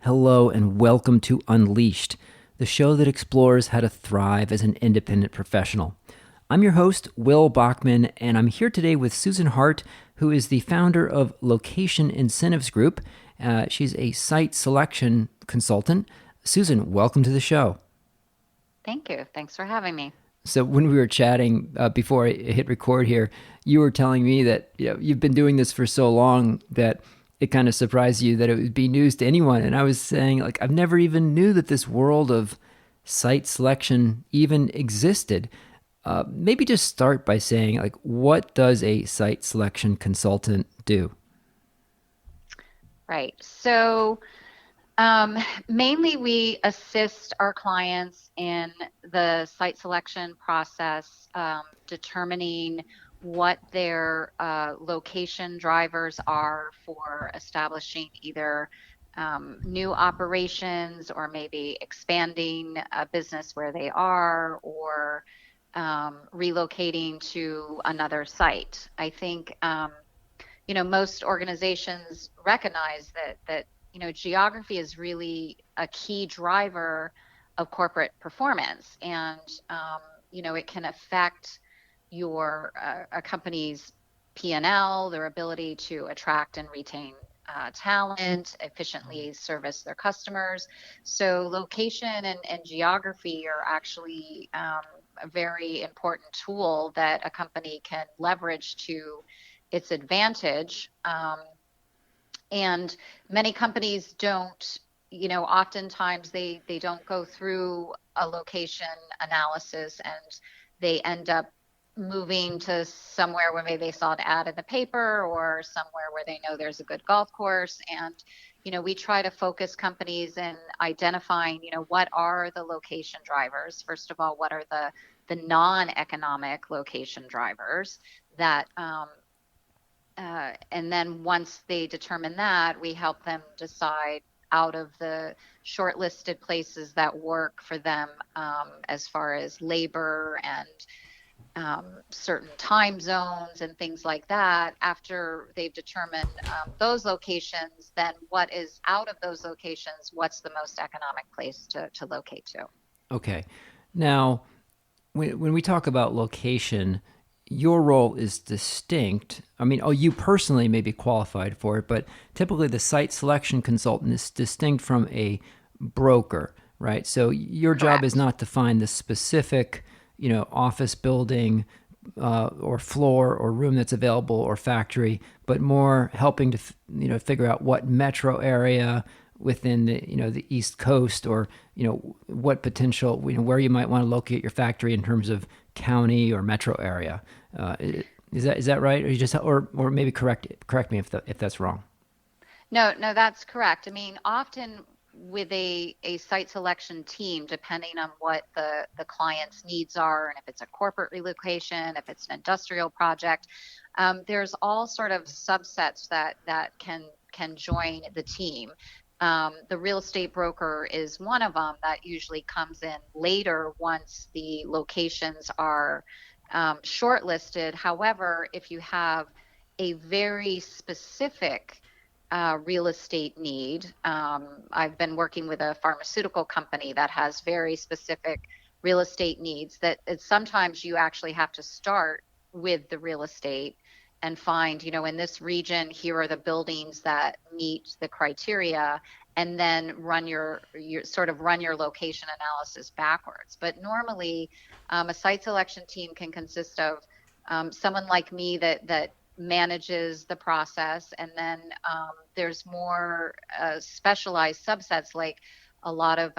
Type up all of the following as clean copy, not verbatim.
Hello and welcome to Unleashed, the show that explores how to thrive as an independent professional. I'm your host, Will Bachman, and I'm here today with Susan Harte, who is the founder of Location Incentives Group. She's a site selection consultant. Susan, welcome to the show. Thank you. Thanks for having me. So when we were chatting before I hit record here, you were telling me that you've been doing this for so long that it kind of surprised you that it would be news to anyone. And I was saying, like, I've never even knew that this world of site selection even existed. Maybe just start by saying, like, what does a site selection consultant do? Right. So mainly we assist our clients in the site selection process, determining what their location drivers are for establishing either new operations or maybe expanding a business where they are or relocating to another site. I think most organizations recognize that geography is really a key driver of corporate performance, and it can affect your a company's P&L, their ability to attract and retain talent, efficiently service their customers. So location and geography are actually a very important tool that a company can leverage to its advantage. And many companies don't, oftentimes they don't go through a location analysis, and they end up moving to somewhere where maybe they saw an ad in the paper or somewhere where they know there's a good golf course. And we try to focus companies in identifying, what are the location drivers. First of all, what are the non-economic location drivers that and then once they determine that, we help them decide out of the shortlisted places that work for them, as far as labor and certain time zones and things like that. After they've determined those locations, then what is out of those locations, what's the most economic place to locate to? Okay. Now, when we talk about location, your role is distinct. I mean, you personally may be qualified for it, but typically the site selection consultant is distinct from a broker, right? So your job is Correct. not to find the specific, office building or floor or room that's available or factory, but more helping to, figure out what metro area within the East Coast, or what potential, where you might want to locate your factory in terms of county or metro area. Uh, is that right? Or you just, or maybe correct me if that's wrong. No, no, that's correct. I mean, often with a site selection team, depending on what the client's needs are, and if it's a corporate relocation, if it's an industrial project, there's all sort of subsets that can join the team. The real estate broker is one of them that usually comes in later once the locations are shortlisted. However, if you have a very specific real estate need. I've been working with a pharmaceutical company that has very specific real estate needs that sometimes you actually have to start with the real estate and find, in this region, here are the buildings that meet the criteria, and then run your location analysis backwards. But normally, a site selection team can consist of someone like me that manages the process. And then there's more specialized subsets, like a lot of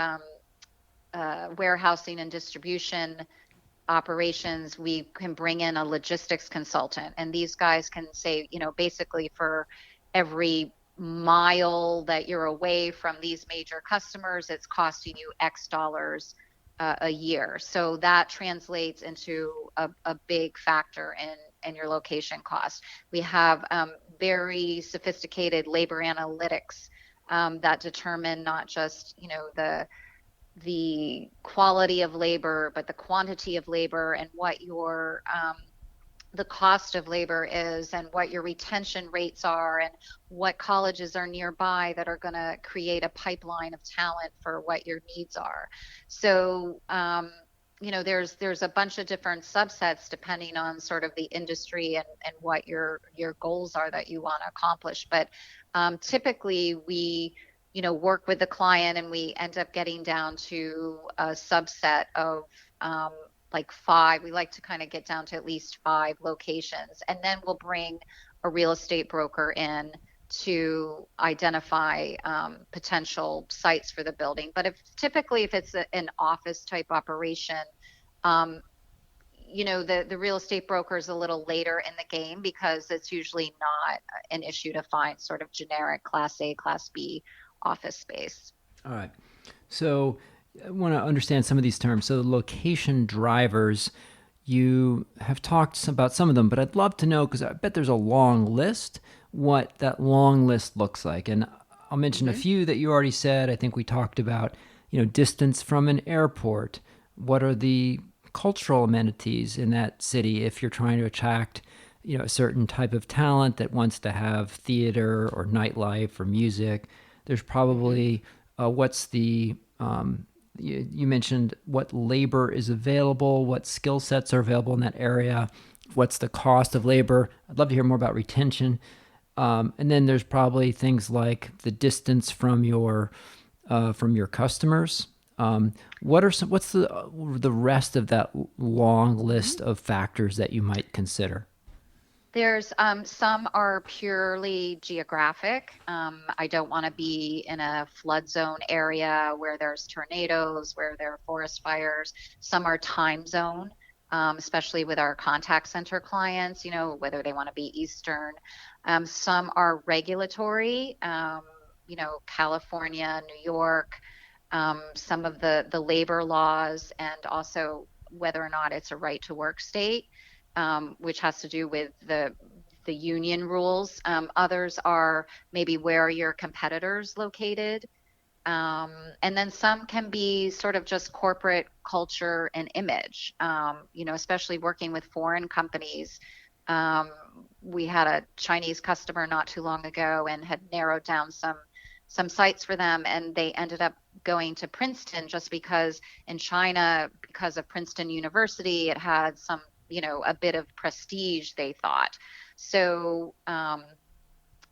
warehousing and distribution operations. We can bring in a logistics consultant, and these guys can say, basically for every mile that you're away from these major customers, it's costing you X dollars a year. So that translates into a big factor in your location cost. We have very sophisticated labor analytics that determine not just the quality of labor, but the quantity of labor and what your the cost of labor is and what your retention rates are and what colleges are nearby that are going to create a pipeline of talent for what your needs are. So, there's a bunch of different subsets depending on sort of the industry and what your goals are that you want to accomplish. But typically we work with the client and we end up getting down to a subset of um, like five. We like to kind of get down to at least five locations, and then we'll bring a real estate broker in to identify potential sites for the building. But if it's an office type operation, um, the real estate broker is a little later in the game because it's usually not an issue to find sort of generic Class A, Class B office space. All right. So I want to understand some of these terms. So location drivers, you have talked about some of them, but I'd love to know, because I bet there's a long list, what that long list looks like. And I'll mention a Mm-hmm. few that you already said. I think we talked about, distance from an airport. What are the cultural amenities in that city if you're trying to attract, a certain type of talent that wants to have theater or nightlife or music? There's Mm-hmm. probably what's the you mentioned what labor is available, what skill sets are available in that area, what's the cost of labor. I'd love to hear more about retention. And then there's probably things like the distance from your customers. What's the rest of that long Mm-hmm. list of factors that you might consider? There's some are purely geographic. I don't want to be in a flood zone area where there's tornadoes, where there are forest fires. Some are time zone, especially with our contact center clients, whether they want to be Eastern. Some are regulatory, California, New York, some of the labor laws, and also whether or not it's a right to work state, which has to do with the union rules. Others are maybe where are your competitors located. Um, and then some can be sort of just corporate culture and image, especially working with foreign companies. Um, we had a Chinese customer not too long ago and had narrowed down some sites for them, and they ended up going to Princeton just because in China, because of Princeton University, it had some, a bit of prestige, they thought. So,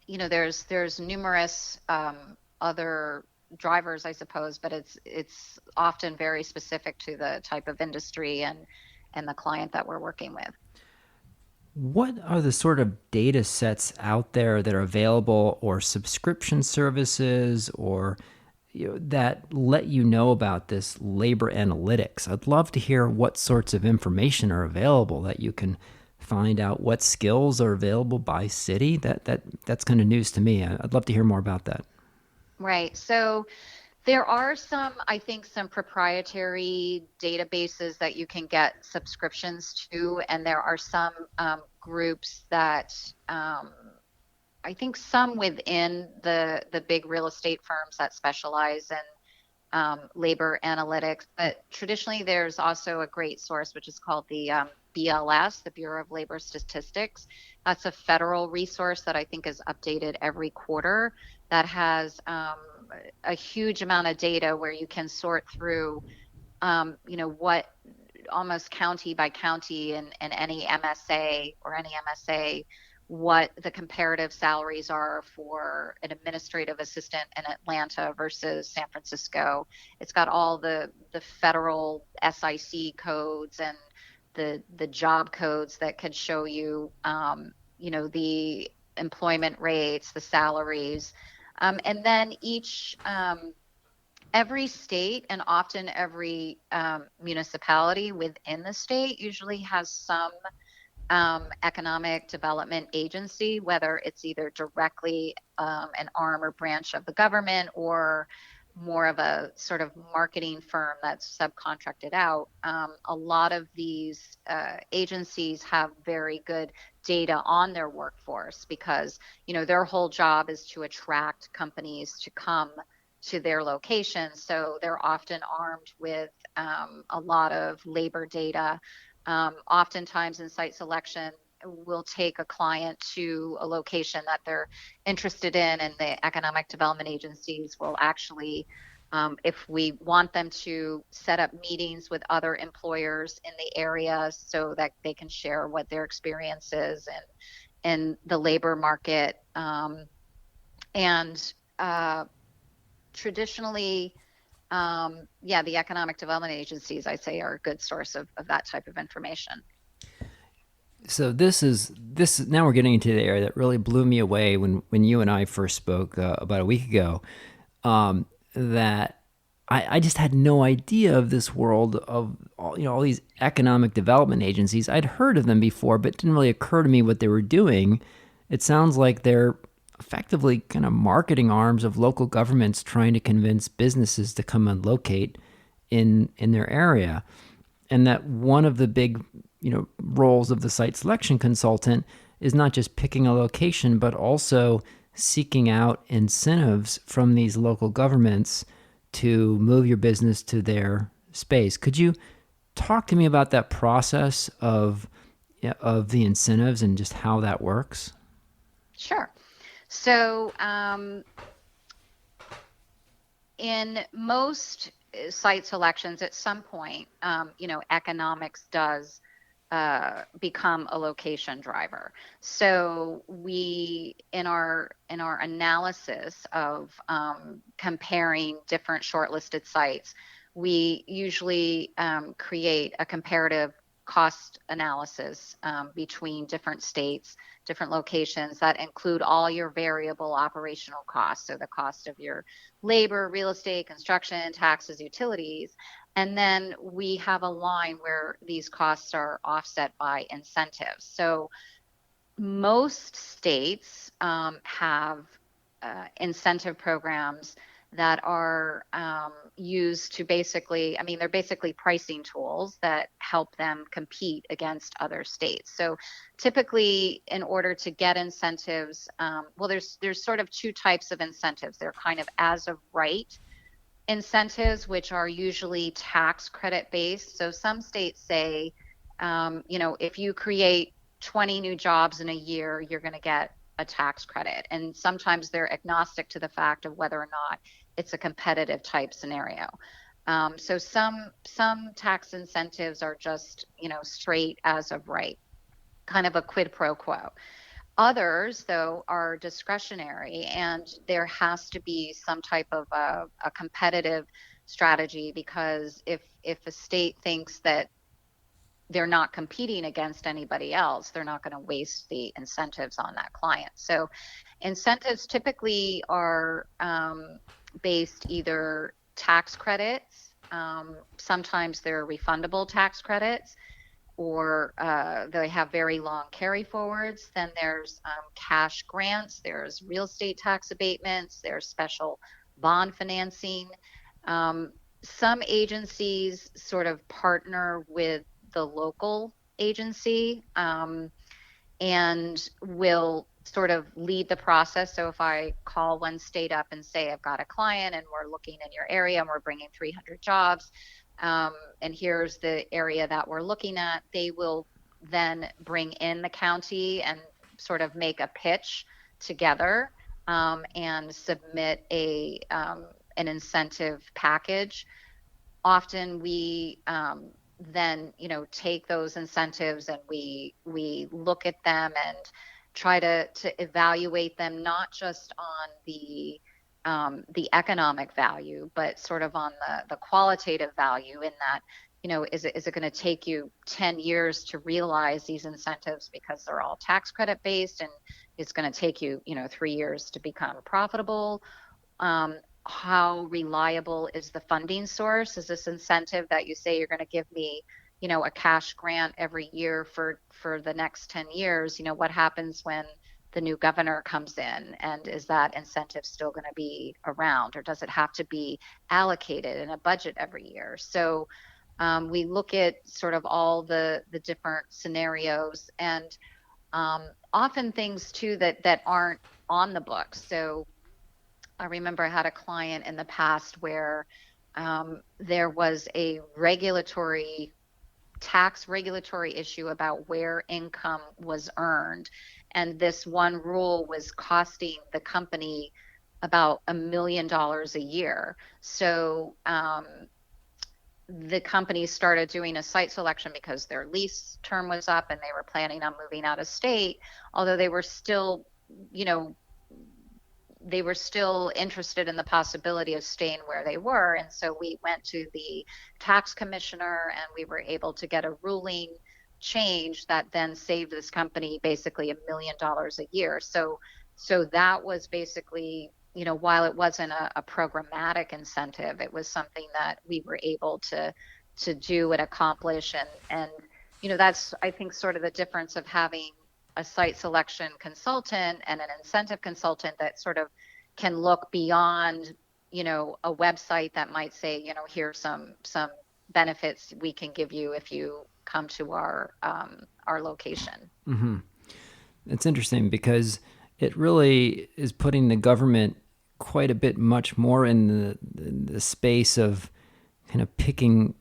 there's numerous other drivers, I suppose, but it's often very specific to the type of industry and the client that we're working with. What are the sort of data sets out there that are available, or subscription services, or that let you know about this labor analytics? I'd love to hear what sorts of information are available that you can find out what skills are available by city. That's kind of news to me. I'd love to hear more about that. Right. So there are I think, some proprietary databases that you can get subscriptions to, and there are some groups that I think some within the big real estate firms that specialize in labor analytics. But traditionally, there's also a great source which is called the BLS, the Bureau of Labor Statistics. That's a federal resource that I think is updated every quarter. That has a huge amount of data where you can sort through, what almost county by county in any MSA or any MSA, what the comparative salaries are for an administrative assistant in Atlanta versus San Francisco. It's got all the federal SIC codes and the job codes that could show you, the employment rates, the salaries, and then every state and often every municipality within the state usually has some economic development agency, whether it's either directly an arm or branch of the government or more of a sort of marketing firm that's subcontracted out. A lot of these agencies have very good data on their workforce because, their whole job is to attract companies to come to their locations. So they're often armed with a lot of labor data. Oftentimes in site selection, we'll take a client to a location that they're interested in, and the economic development agencies will actually, if we want them to, set up meetings with other employers in the area so that they can share what their experience is and the labor market. And traditionally, yeah, the economic development agencies, I say, are a good source of that type of information. So this now we're getting into the area that really blew me away when you and I first spoke about a week ago. That I just had no idea of this world of all these economic development agencies. I'd heard of them before, but it didn't really occur to me what they were doing. It sounds like they're effectively kind of marketing arms of local governments trying to convince businesses to come and locate in their area, and that one of the big roles of the site selection consultant is not just picking a location but also seeking out incentives from these local governments to move your business to their space. Could you talk to me about that process of the incentives and just how that works? Sure. So, in most site selections, at some point, economics does become a location driver. So we, in our analysis of comparing different shortlisted sites, we usually create a comparative cost analysis between different states, different locations that include all your variable operational costs. So the cost of your labor, real estate, construction, taxes, utilities. And then we have a line where these costs are offset by incentives. So most states have incentive programs that are used to basically, I mean, they're basically pricing tools that help them compete against other states. So typically, in order to get incentives, well, there's sort of two types of incentives. They're kind of as of right incentives, which are usually tax credit based. So some states say, if you create 20 new jobs in a year, you're going to get a tax credit. And sometimes they're agnostic to the fact of whether or not it's a competitive type scenario. So some tax incentives are just straight as of right, kind of a quid pro quo. Others, though, are discretionary, and there has to be some type of a competitive strategy, because if a state thinks that they're not competing against anybody else, they're not going to waste the incentives on that client. So incentives typically are based either tax credits, sometimes they're refundable tax credits, or they have very long carry forwards. Then there's cash grants, there's real estate tax abatements, there's special bond financing. Some agencies sort of partner with the local agency, and will sort of lead the process. So if I call one state up and say, I've got a client and we're looking in your area and we're bringing 300 jobs, and here's the area that we're looking at, they will then bring in the county and sort of make a pitch together, and submit an incentive package. Often we then take those incentives and we look at them and try to evaluate them, not just on the economic value, but sort of on the qualitative value, in that, is it going to take you 10 years to realize these incentives because they're all tax credit based, and it's going to take you, 3 years to become profitable? How reliable is the funding source? Is this incentive that you say you're going to give me, a cash grant every year for the next 10 years? What happens when the new governor comes in, and is that incentive still going to be around, or does it have to be allocated in a budget every year? So we look at sort of all the different scenarios, and often things too that aren't on the books. So I remember I had a client in the past where there was a regulatory tax regulatory issue about where income was earned. And this one rule was costing the company about $1 million a year. So the company started doing a site selection because their lease term was up and they were planning on moving out of state, although they were still, you know, they were still interested in the possibility of staying where they were. And so we went to the tax commissioner and we were able to get a ruling change that then saved this company basically $1 million a year. So that was basically, while it wasn't a programmatic incentive, it was something that we were able to do and accomplish. And that's, I think, sort of the difference of having a site selection consultant and an incentive consultant that sort of can look beyond, a website that might say, here's some benefits we can give you if you come to our location. Mm-hmm. It's interesting because it really is putting the government quite a bit much more in the space of kind of picking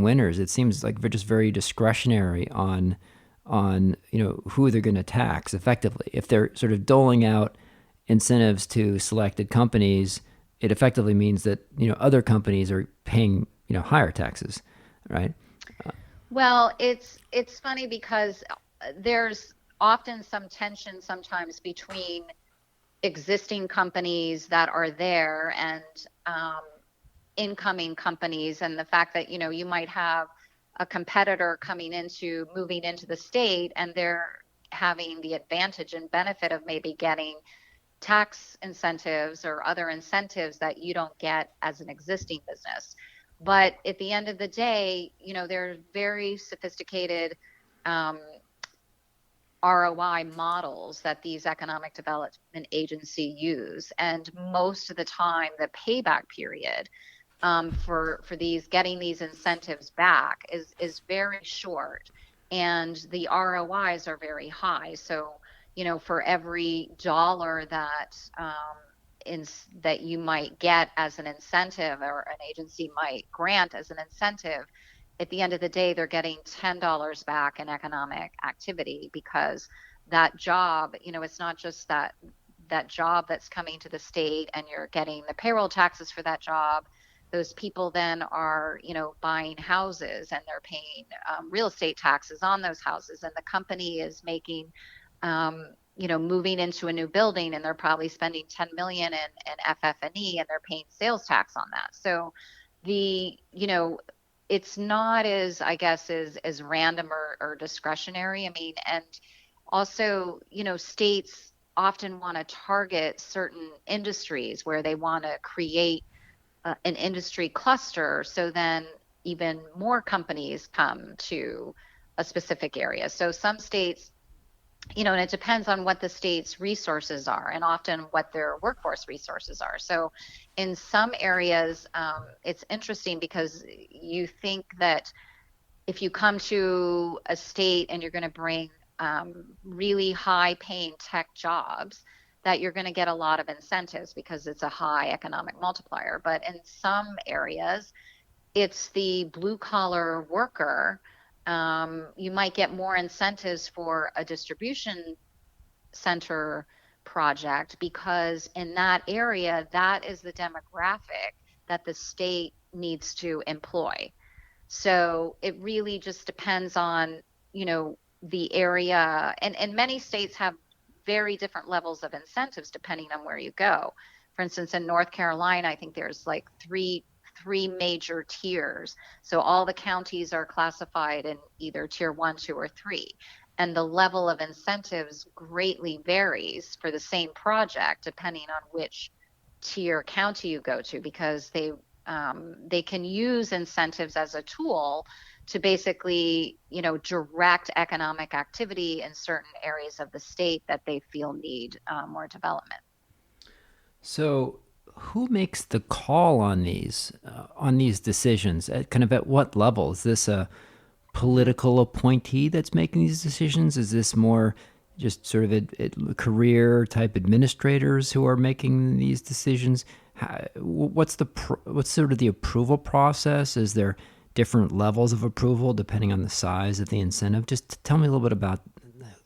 winners. It seems like they're just very discretionary on who they're going to tax effectively. If they're sort of doling out incentives to selected companies, it effectively means that other companies are paying higher taxes, right? Well, it's funny because there's often some tension sometimes between existing companies that are there and incoming companies, and the fact that you might have a competitor moving into the state, and they're having the advantage and benefit of maybe getting tax incentives or other incentives that you don't get as an existing business. But at the end of the day, there's very sophisticated ROI models that these economic development agencies use. And most of the time, the payback period for getting these incentives back is very short, and the ROIs are very high. So, for every dollar that you might get as an incentive, or an agency might grant as an incentive, at the end of the day, they're getting $10 back in economic activity, because that job, it's not just that job that's coming to the state and you're getting the payroll taxes for that job. Those people then are, buying houses, and they're paying real estate taxes on those houses. And the company is making, moving into a new building, and they're probably spending 10 million in FF&E, and they're paying sales tax on that. So it's not as, I guess, as random or discretionary. I mean, and also, states often want to target certain industries where they want to create an industry cluster, so then even more companies come to a specific area. So some states, and it depends on what the state's resources are, and often what their workforce resources are. So in some areas, it's interesting because you think that if you come to a state and you're going to bring really high paying tech jobs, that you're going to get a lot of incentives because it's a high economic multiplier. But in some areas, it's the blue collar worker. You might get more incentives for a distribution center project, because in that area, that is the demographic that the state needs to employ. So it really just depends on, the area. And many states have very different levels of incentives depending on where you go. For instance, in North Carolina, I think there's like three major tiers. So all the counties are classified in either tier 1, 2, or 3. And the level of incentives greatly varies for the same project depending on which tier county you go to, because they can use incentives as a tool to basically, direct economic activity in certain areas of the state that they feel need more development. So, who makes the call on these decisions? At what level? Is this a political appointee that's making these decisions? Is this more just sort of career type administrators who are making these decisions? What's sort of the approval process? Is there different levels of approval depending on the size of the incentive? Just tell me a little bit about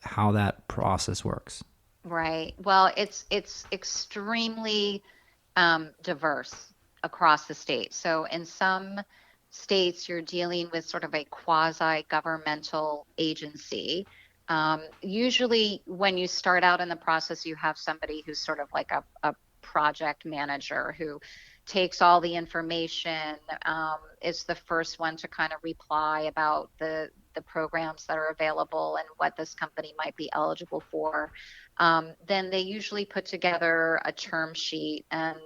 how that process works. Right. Well, it's extremely diverse across the state. So in some states, you're dealing with sort of a quasi-governmental agency. Usually, when you start out in the process, you have somebody who's sort of like a project manager who takes all the information, is the first one to kind of reply about the programs that are available and what this company might be eligible for. Then they usually put together a term sheet. And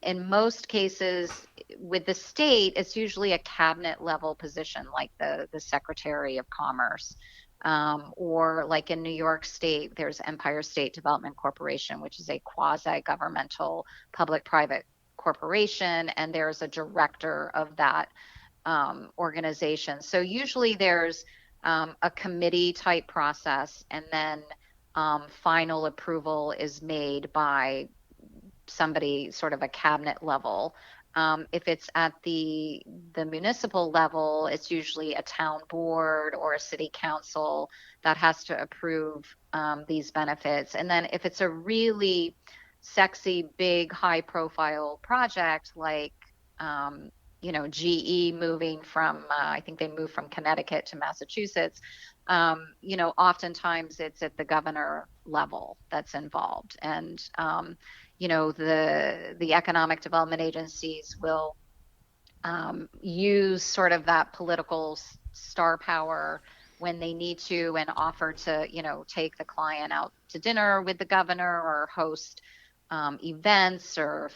in most cases, with the state, it's usually a cabinet level position like the Secretary of Commerce. Or like in New York State, there's Empire State Development Corporation, which is a quasi governmental public private corporation, and there's a director of that organization. So usually there's a committee type process, and then final approval is made by somebody sort of a cabinet level. If it's at the municipal level, it's usually a town board or a city council that has to approve these benefits. And then if it's a really sexy, big, high profile project like GE moving from, I think they moved from Connecticut to Massachusetts. Oftentimes it's at the governor level that's involved, and the economic development agencies will use sort of that political star power when they need to, and offer to, take the client out to dinner with the governor or host events or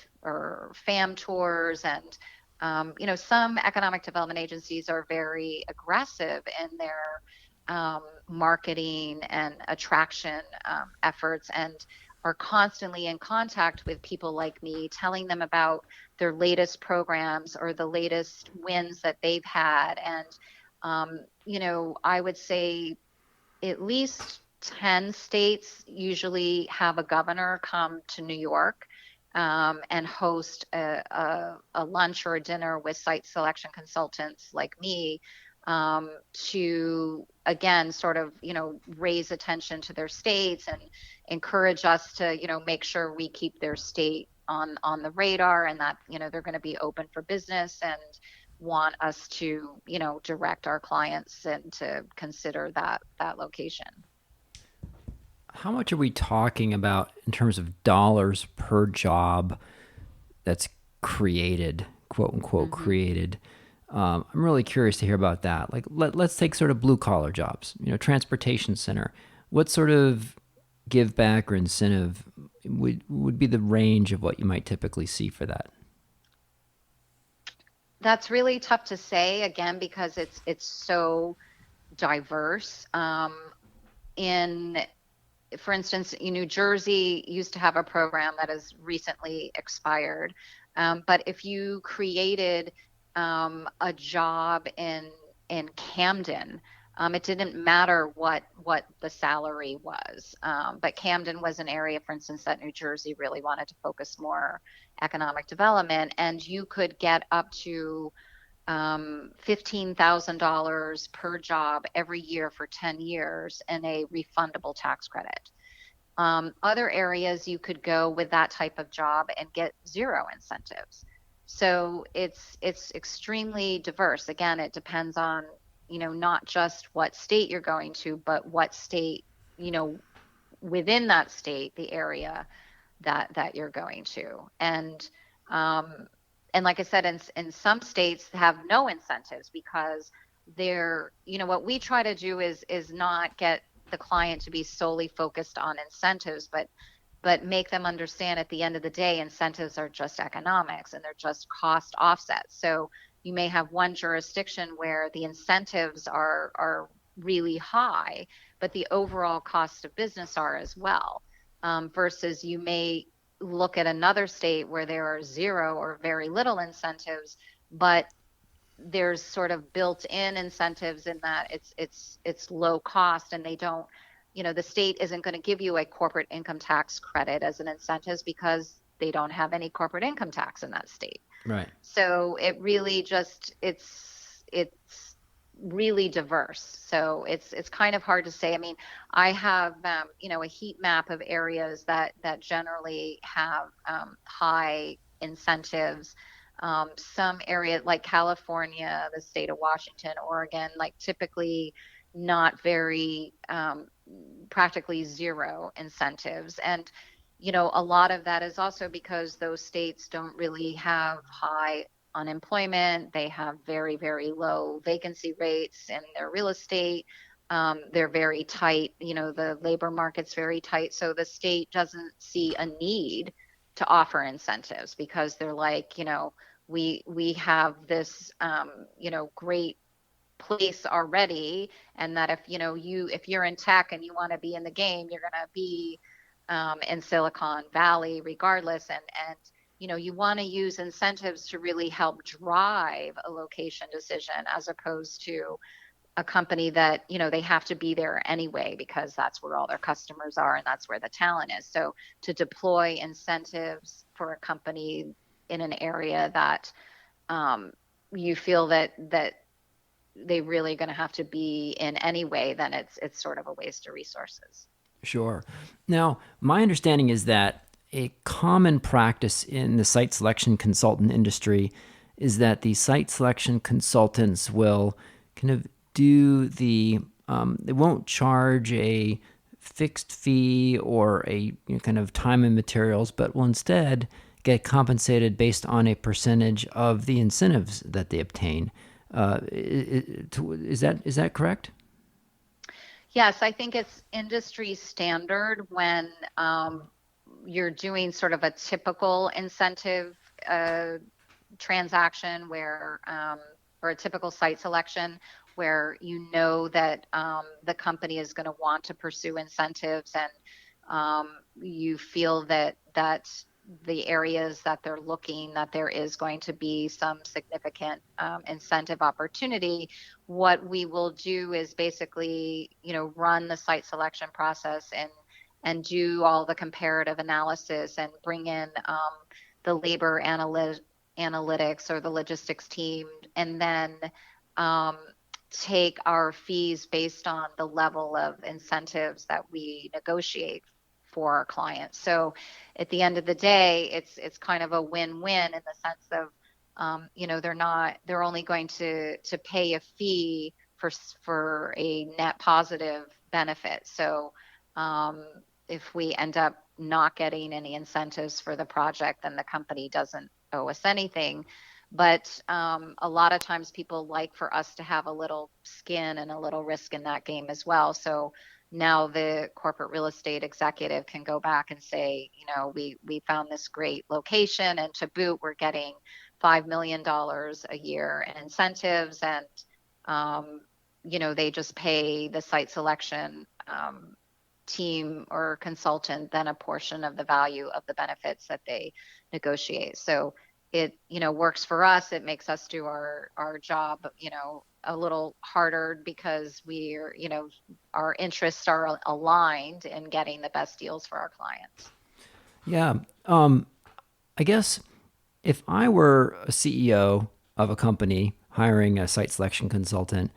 fam tours. And some economic development agencies are very aggressive in their marketing and attraction efforts, and are constantly in contact with people like me, telling them about their latest programs or the latest wins that they've had. And, I would say at least 10 states usually have a governor come to New York and host a lunch or a dinner with site selection consultants like me, to again sort of raise attention to their states and encourage us to make sure we keep their state on the radar, and that they're going to be open for business and want us to direct our clients and to consider that location. How much are we talking about in terms of dollars per job that's created, quote unquote, Hmm. created? I'm really curious to hear about that. Like, let's take sort of blue collar jobs, transportation center. What sort of give back or incentive would be the range of what you might typically see for that? That's really tough to say, again, because it's so diverse. In For instance, in New Jersey used to have a program that has recently expired. But if you created a job in Camden, it didn't matter what the salary was. But Camden was an area, for instance, that New Jersey really wanted to focus more economic development, and you could get up to $15,000 per job every year for 10 years and a refundable tax credit. Other areas you could go with that type of job and get zero incentives. So it's extremely diverse. Again, it depends on, not just what state you're going to, but what state, you know, within that state, the area that you're going to. Um, and like I said, in some states have no incentives because what we try to do is not get the client to be solely focused on incentives, but make them understand at the end of the day, incentives are just economics and they're just cost offsets. So you may have one jurisdiction where the incentives are really high, but the overall cost of business are as well. Versus you may look at another state where there are zero or very little incentives, but there's sort of built-in incentives in that it's low cost, and they don't, the state isn't going to give you a corporate income tax credit as an incentive because they don't have any corporate income tax in that state. Right. So it really just it's really diverse. So it's kind of hard to say. I mean, I have a heat map of areas that generally have high incentives. Some area like California, the state of Washington, Oregon, like typically not very practically zero incentives. And a lot of that is also because those states don't really have high unemployment. They have very, very low vacancy rates in their real estate. They're very tight. The labor market's very tight. So the state doesn't see a need to offer incentives because they're like, we have this, great place already, and that if you're in tech and you want to be in the game, you're going to be in Silicon Valley regardless. And you want to use incentives to really help drive a location decision, as opposed to a company that they have to be there anyway because that's where all their customers are and that's where the talent is. So to deploy incentives for a company in an area that you feel that they really going to have to be in anyway, then it's sort of a waste of resources. Sure. Now, my understanding is that a common practice in the site selection consultant industry is that the site selection consultants will kind of do they won't charge a fixed fee or a kind of time and materials, but will instead get compensated based on a percentage of the incentives that they obtain. Is that correct? Yes, I think it's industry standard when you're doing sort of a typical incentive uh, transaction or a typical site selection where that the company is going to want to pursue incentives, and you feel that the areas that they're looking, that there is going to be some significant incentive opportunity. What we will do is basically, run the site selection process and do all the comparative analysis and bring in the labor analytics or the logistics team, and then um, take our fees based on the level of incentives that we negotiate for our clients. So at the end of the day, it's kind of a win-win in the sense of they're only going to pay a fee for a net positive benefit. So if we end up not getting any incentives for the project, then the company doesn't owe us anything. But a lot of times people like for us to have a little skin and a little risk in that game as well. So now the corporate real estate executive can go back and say, we found this great location, and to boot, we're getting $5 million a year in incentives, and they just pay the site selection team or consultant then a portion of the value of the benefits that they negotiate. So it works for us. It makes us do our job a little harder because we're our interests are aligned in getting the best deals for our clients. Yeah. I guess if I were a CEO of a company hiring a site selection consultant,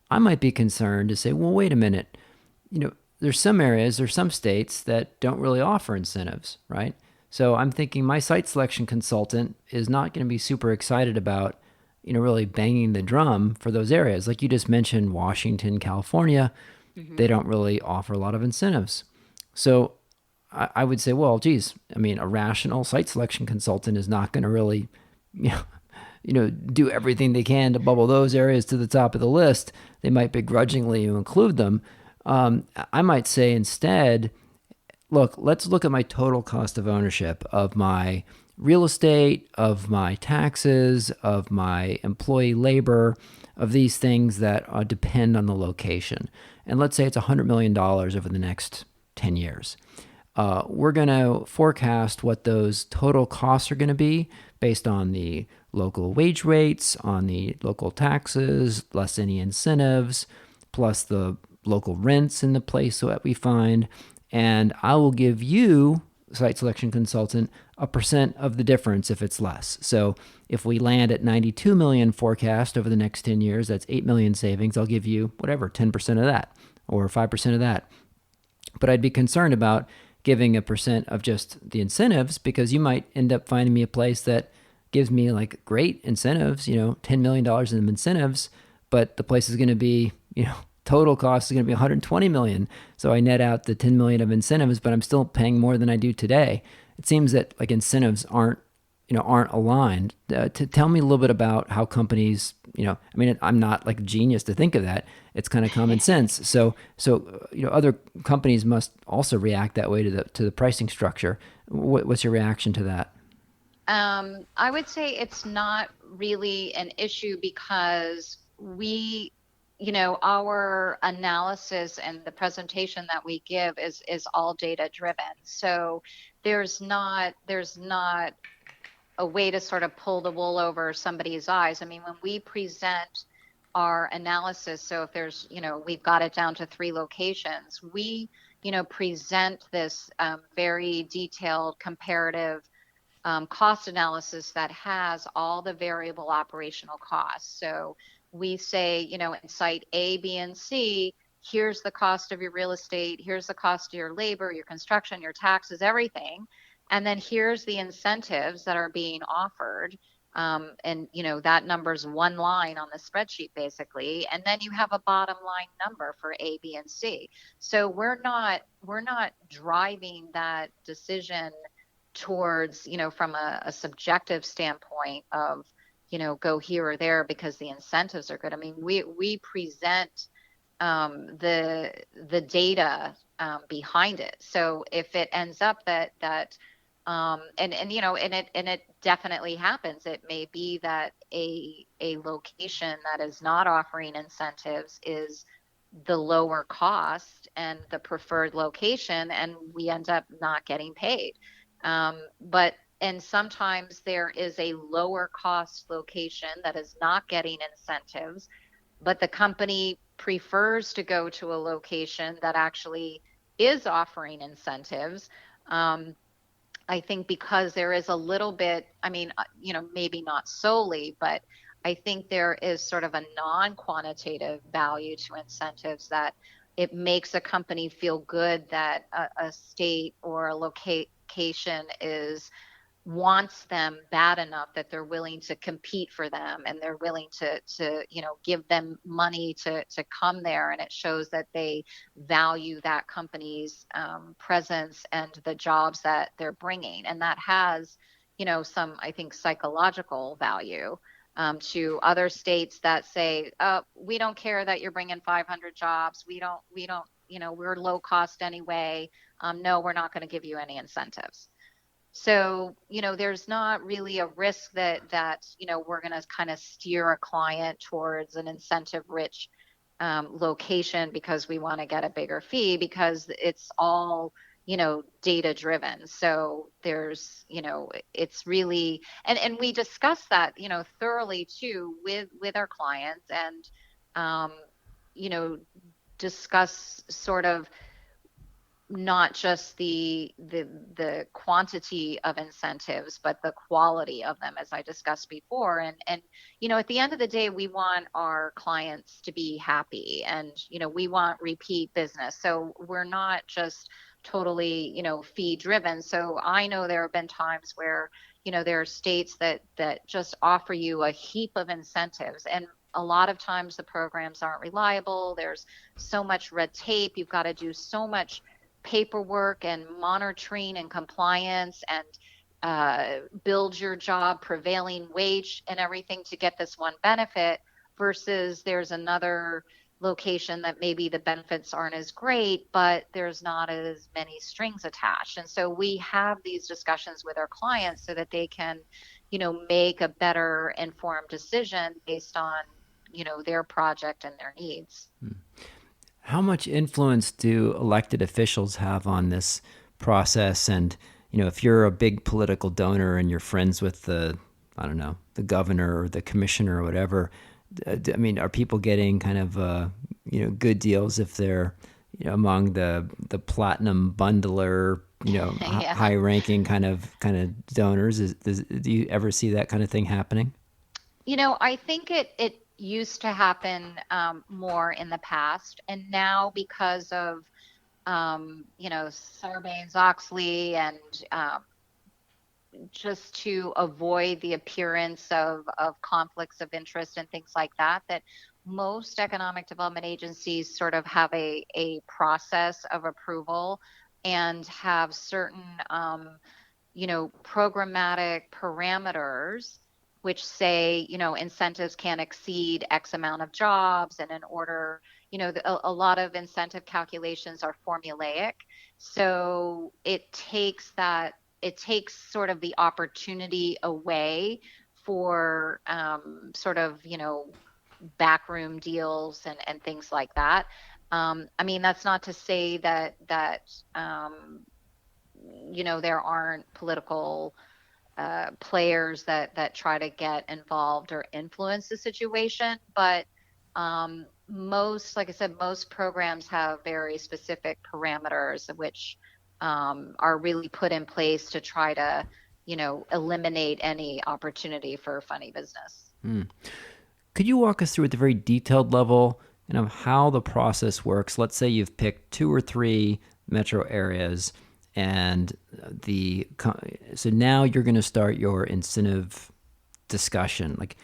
I might be concerned to say, well, wait a minute. There's some areas, there's some states that don't really offer incentives, right? So I'm thinking my site selection consultant is not going to be super excited about, really banging the drum for those areas. Like you just mentioned, Washington, California, Mm-hmm. they don't really offer a lot of incentives. So I would say, well, geez, I mean, a rational site selection consultant is not going to really, you know, do everything they can to bubble those areas to the top of the list. They might begrudgingly include them. I might say instead, look, let's look at my total cost of ownership of my real estate, of my taxes, of my employee labor, of these things that depend on the location. And let's say it's $100 million over the next 10 years. We're going to forecast what those total costs are going to be based on the local wage rates, on the local taxes, less any incentives, plus the local rents in the place that we find. And I will give you site selection consultant a percent of the difference if it's less. So if we land at 92 million forecast over the next 10 years, that's 8 million savings. I'll give you whatever, 10% of that or 5% of that. But I'd be concerned about giving a percent of just the incentives, because you might end up finding me a place that gives me like great incentives, $10 million in incentives, but the place is going to be, total cost is going to be 120 million. So I net out the 10 million of incentives, but I'm still paying more than I do today. It seems that like incentives aren't aligned. To tell me a little bit about how companies, I'm not like a genius to think of that. It's kind of common sense. So other companies must also react that way to the pricing structure. What's your reaction to that? I would say it's not really an issue because our analysis and the presentation that we give is all data driven. So there's not a way to sort of pull the wool over somebody's eyes. I mean, when we present our analysis, so if we've got it down to 3 locations, we, present this very detailed comparative cost analysis that has all the variable operational costs. So we say, in site A, B, and C, here's the cost of your real estate, here's the cost of your labor, your construction, your taxes, everything. And then here's the incentives that are being offered. And that number's one line on the spreadsheet basically. And then you have a bottom line number for A, B, and C. So we're not driving that decision towards, from a subjective standpoint of, go here or there because the incentives are good. I mean, we present the data behind it. So if it ends up that and it definitely happens. It may be that a location that is not offering incentives is the lower cost and the preferred location, and we end up not getting paid. And sometimes there is a lower cost location that is not getting incentives, but the company prefers to go to a location that actually is offering incentives. I think because there is a little bit, I mean, maybe not solely, but I think there is sort of a non-quantitative value to incentives that it makes a company feel good that a state or a location wants them bad enough that they're willing to compete for them, and they're willing to give them money to come there, and it shows that they value that company's presence and the jobs that they're bringing, and that has some, I think, psychological value to other states that say, we don't care that you're bringing 500 jobs, we don't we're low cost anyway, no, we're not going to give you any incentives. So, there's not really a risk that we're going to kind of steer a client towards an incentive rich location because we want to get a bigger fee, because it's all, data driven. So there's, it's really, and we discuss that, thoroughly too with our clients, and, you know, discuss sort of not just the quantity of incentives, but the quality of them, as I discussed before. And at the end of the day, we want our clients to be happy, and we want repeat business. So we're not just totally fee driven. So I know there have been times where there are states that just offer you a heap of incentives, and a lot of times the programs aren't reliable. There's so much red tape. You've got to do so much paperwork and monitoring and compliance, and build your job prevailing wage and everything to get this one benefit, versus there's another location that maybe the benefits aren't as great, but there's not as many strings attached. And so we have these discussions with our clients so that they can make a better informed decision based on their project and their needs. How much influence do elected officials have on this process? And, if you're a big political donor and you're friends with the governor or the commissioner or whatever, I mean, are people getting kind of, good deals if they're, among the platinum bundler Yeah. high ranking kind of donors. Do you ever see that kind of thing happening? I think it used to happen more in the past, and now because of Sarbanes-Oxley and um, just to avoid the appearance of conflicts of interest and things like that, that most economic development agencies sort of have a process of approval and have certain programmatic parameters which say, incentives can't exceed X amount of jobs. And in order, a lot of incentive calculations are formulaic. So it takes sort of the opportunity away for sort of, backroom deals and things like that. I mean, that's not to say um, there aren't political players that try to get involved or influence the situation. But like I said, most programs have very specific parameters which are really put in place to try to, eliminate any opportunity for funny business. Could you walk us through at the very detailed level, how the process works? Let's say you've picked two or three metro areas, and the so now you're going to start your incentive discussion. Like,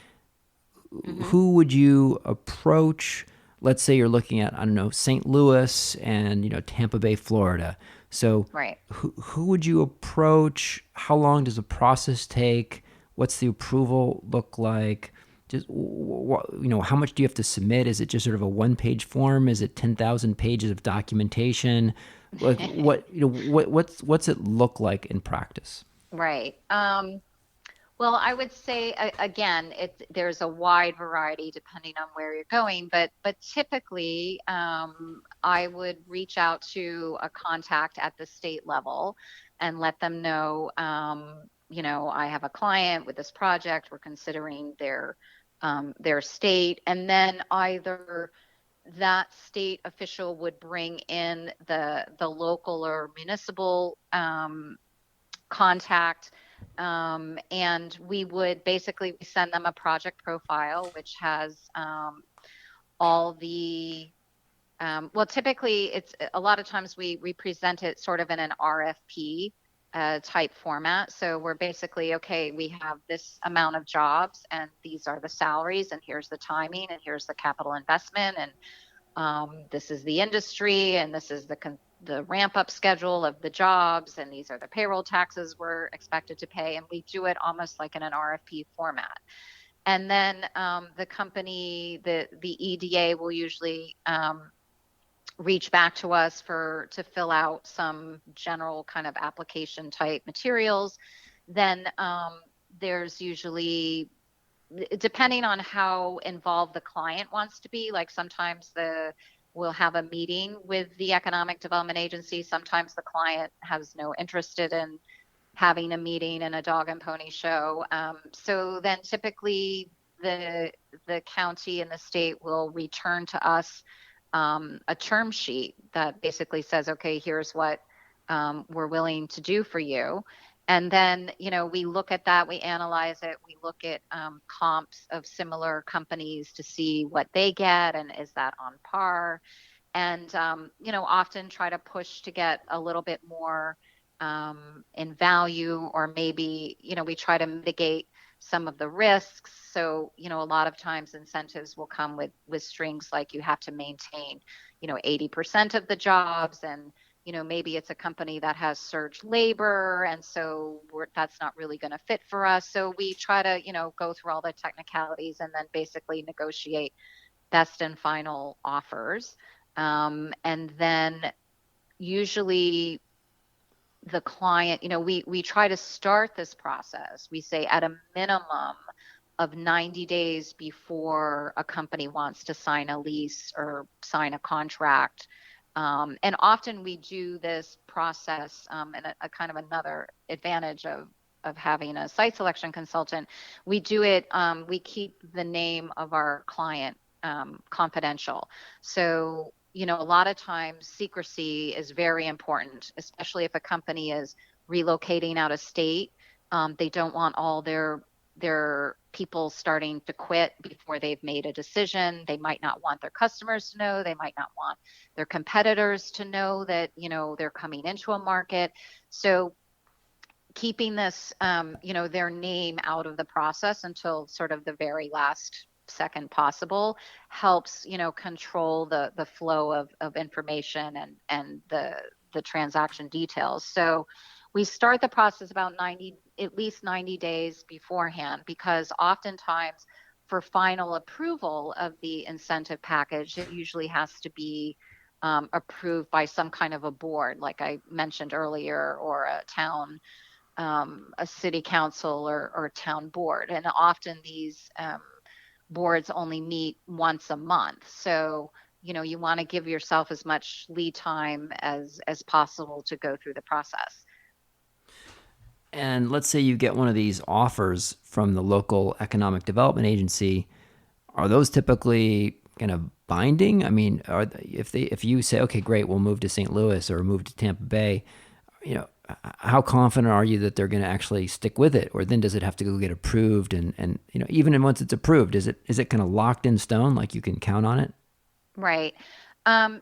Hmm. who would you approach? Let's say you're looking at, I don't know, St. Louis and Tampa Bay, Florida. So Right. who would you approach? How long does the process take? What's the approval look like? Just how much do you have to submit? Is it just sort of a one-page form? Is it 10,000 pages of documentation? Like, what's it look like in practice? Right. Well, I would say again, there's a wide variety depending on where you're going, but typically, I would reach out to a contact at the state level and let them know, I have a client with this project. We're considering their state, and then either that state official would bring in the local or municipal contact. And we would basically send them a project profile, which has all the well, typically it's a lot of times we present it sort of in an RFP type format. So we're basically, okay, we have this amount of jobs and these are the salaries and here's the timing and here's the capital investment and this is the industry and this is the ramp up schedule of the jobs and these are the payroll taxes we're expected to pay, and we do it almost like in an RFP format. And then the EDA will usually reach back to us to fill out some general kind of application type materials. Then there's usually, depending on how involved the client wants to be, like sometimes we'll have a meeting with the economic development agency. Sometimes the client has no interest in having a meeting and a dog and pony show. So then typically the the county and the state will return to us a term sheet that basically says, okay, here's what we're willing to do for you. And then, we look at that, we analyze it, we look at comps of similar companies to see what they get and is that on par. And, often try to push to get a little bit more in value, or maybe, we try to mitigate some of the risks. So, a lot of times incentives will come with strings like you have to maintain, 80% of the jobs, and maybe it's a company that has surge labor, and so that's not really going to fit for us. So we try to, go through all the technicalities and then basically negotiate best and final offers. And then usually the client, we try to start this process. We say at a minimum of 90 days before a company wants to sign a lease or sign a contract. And often we do this process, and a kind of another advantage of having a site selection consultant. We do it, we keep the name of our client confidential. So, a lot of times secrecy is very important, especially if a company is relocating out of state. They don't want all their people starting to quit before they've made a decision. They might not want their customers to know. They might not want their competitors to know that, they're coming into a market. So keeping this, their name out of the process until sort of the very last second possible helps, control the flow of information and the transaction details. So we start the process about at least 90 days beforehand, because oftentimes for final approval of the incentive package, it usually has to be approved by some kind of a board, like I mentioned earlier, or a city council or town board. And often these boards only meet once a month. So, you want to give yourself as much lead time as possible to go through the process. And let's say you get one of these offers from the local economic development agency. Are those typically kind of binding? I mean, if you say, okay, great, we'll move to St. Louis or move to Tampa Bay, how confident are you that they're going to actually stick with it? Or then does it have to go get approved? And even once it's approved, is it kind of locked in stone, like you can count on it? Right.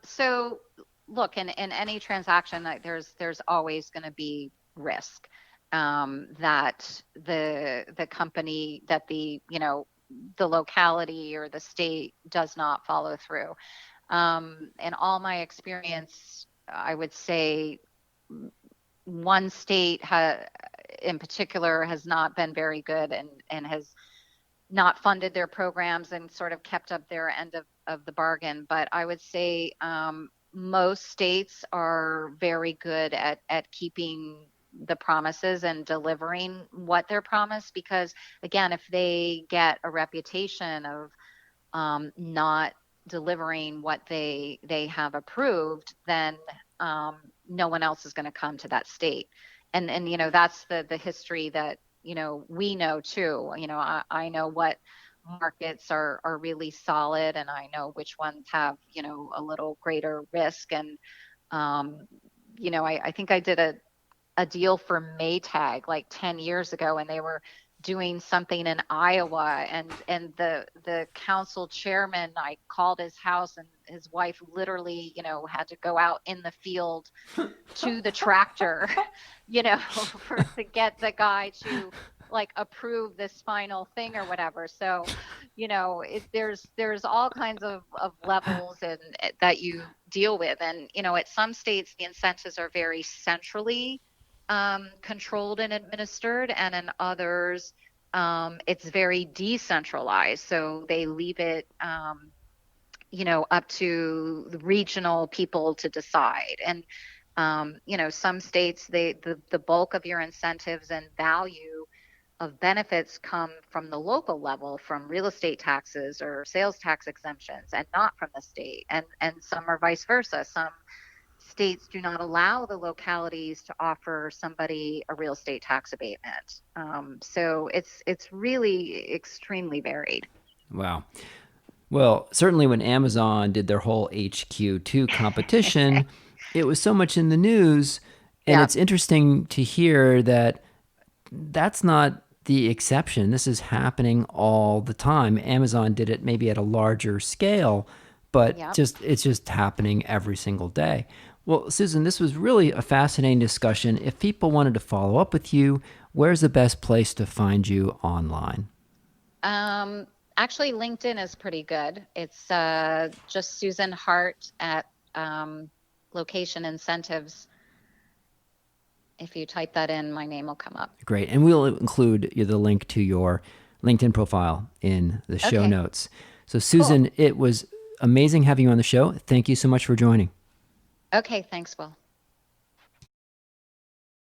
So look, in any transaction, like there's always going to be risk, that the company, that the locality or the state does not follow through. In all my experience, I would say one state in particular has not been very good, and has not funded their programs and sort of kept up their end of the bargain. But I would say most states are very good at keeping the promises and delivering what they're promised, because again, if they get a reputation of not delivering what they have approved, then no one else is going to come to that state. And that's the history that we know too. I know what markets are really solid, and I know which ones have a little greater risk. And I think I did a deal for Maytag like 10 years ago, and they were doing something in Iowa, and the council chairman, I called his house, and his wife literally, had to go out in the field to the tractor, to get the guy to like approve this final thing or whatever. So, there's all kinds of levels and that you deal with. And, at some states, the incentives are very centrally controlled and administered, and in others, it's very decentralized. So they leave it, up to the regional people to decide. And some states, the bulk of your incentives and value of benefits come from the local level, from real estate taxes or sales tax exemptions, and not from the state. And some are vice versa. Some states do not allow the localities to offer somebody a real estate tax abatement. So it's really extremely varied. Wow. Well, certainly when Amazon did their whole HQ2 competition, it was so much in the news. And Yeah. it's interesting to hear that that's not the exception. This is happening all the time. Amazon did it maybe at a larger scale, but Yeah. it's just happening every single day. Well, Susan, this was really a fascinating discussion. If people wanted to follow up with you, where's the best place to find you online? Um, Actually, LinkedIn is pretty good. It's just Susan Hart at location incentives. If you type that in, my name will come up. Great. And we'll include the link to your LinkedIn profile in the show Okay, notes. So, cool. Susan, it was amazing having you on the show. Thank you so much for joining. Okay, thanks, Will.